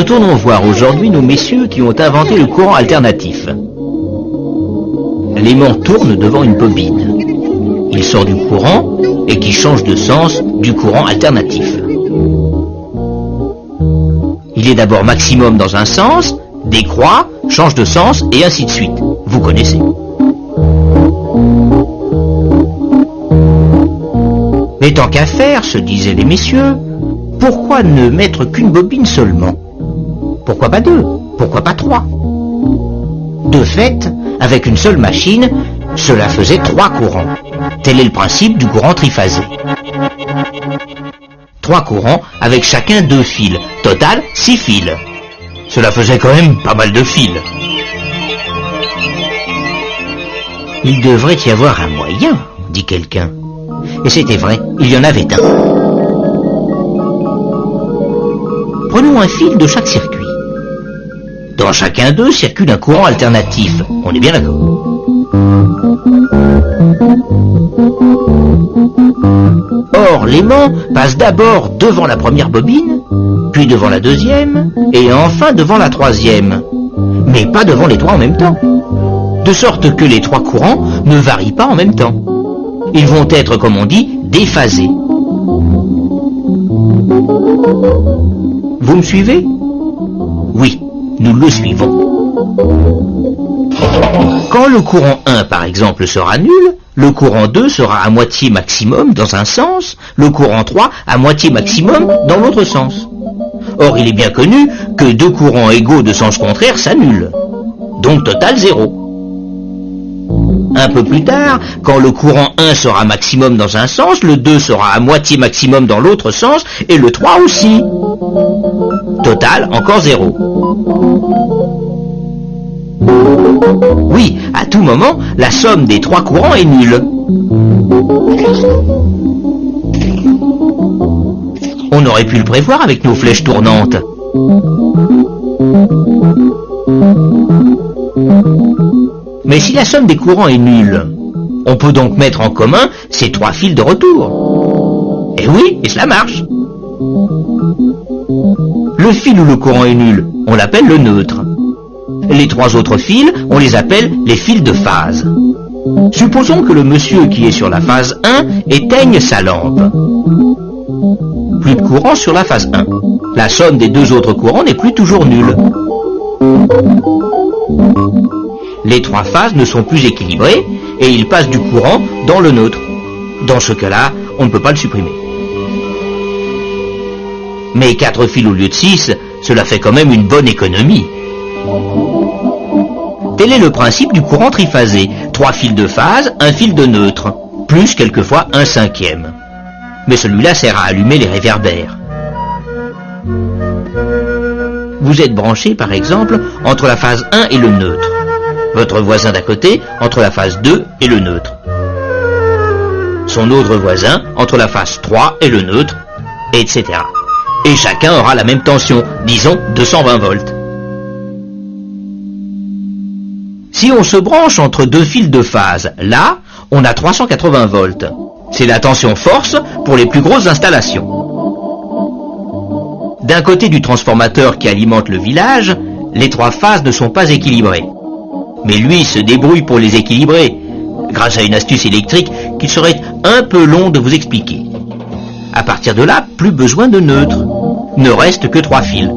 Retournons voir aujourd'hui nos messieurs qui ont inventé le courant alternatif. L'aimant tourne devant une bobine. Il sort du courant et qui change de sens du courant alternatif. Il est d'abord maximum dans un sens, décroît, change de sens et ainsi de suite. Vous connaissez. Mais tant qu'à faire, se disaient les messieurs, pourquoi ne mettre qu'une bobine seulement? Pourquoi pas deux? Pourquoi pas trois? De fait, avec une seule machine, cela faisait 3 courants. Tel est le principe du courant triphasé. 3 courants avec chacun 2 fils. Total, 6 fils. Cela faisait quand même pas mal de fils. Il devrait y avoir un moyen, dit quelqu'un. Et c'était vrai, il y en avait un. Prenons un fil de chaque circuit. Dans chacun d'eux circule un courant alternatif. On est bien d'accord. Or, l'aimant passe d'abord devant la première bobine, puis devant la deuxième, et enfin devant la troisième. Mais pas devant les 3 en même temps. De sorte que les 3 courants ne varient pas en même temps. Ils vont être, comme on dit, déphasés. Vous me suivez? Oui, nous le suivons. Quand le courant 1, par exemple, sera nul, le courant 2 sera à moitié maximum dans un sens, le courant 3 à moitié maximum dans l'autre sens. Or, il est bien connu que 2 courants égaux de sens contraire s'annulent. Donc total 0. Un peu plus tard, quand le courant 1 sera maximum dans un sens, le 2 sera à moitié maximum dans l'autre sens, et le 3 aussi. Total, encore 0. Oui, à tout moment, la somme des 3 courants est nulle. On aurait pu le prévoir avec nos flèches tournantes. Mais si la somme des courants est nulle, on peut donc mettre en commun ces 3 fils de retour. Et oui, et cela marche. Le fil où le courant est nul, on l'appelle le neutre. Les 3 autres fils, on les appelle les fils de phase. Supposons que le monsieur qui est sur la phase 1 éteigne sa lampe. Plus de courant sur la phase 1. La somme des 2 autres courants n'est plus toujours nulle. Les 3 phases ne sont plus équilibrées et il passe du courant dans le neutre. Dans ce cas-là, on ne peut pas le supprimer. Mais 4 fils au lieu de 6, cela fait quand même une bonne économie. Tel est le principe du courant triphasé. 3 fils de phase, un fil de neutre, plus quelquefois un 5e. Mais celui-là sert à allumer les réverbères. Vous êtes branché, par exemple, entre la phase 1 et le neutre. Votre voisin d'à côté entre la phase 2 et le neutre. Son autre voisin entre la phase 3 et le neutre, etc. Et chacun aura la même tension, disons 220 volts. Si on se branche entre 2 fils de phase, là, on a 380 volts. C'est la tension force pour les plus grosses installations. D'un côté du transformateur qui alimente le village, les 3 phases ne sont pas équilibrées. Mais lui se débrouille pour les équilibrer, grâce à une astuce électrique qu'il serait un peu long de vous expliquer. À partir de là, plus besoin de neutre. Ne reste que 3 fils.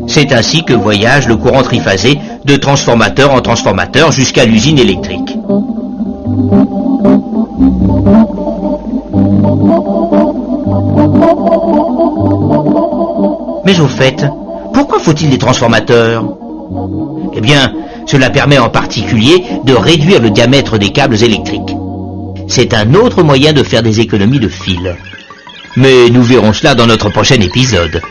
C'est ainsi que voyage le courant triphasé de transformateur en transformateur jusqu'à l'usine électrique. Mais au fait, pourquoi faut-il des transformateurs? Eh bien, cela permet en particulier de réduire le diamètre des câbles électriques. C'est un autre moyen de faire des économies de fil. Mais nous verrons cela dans notre prochain épisode.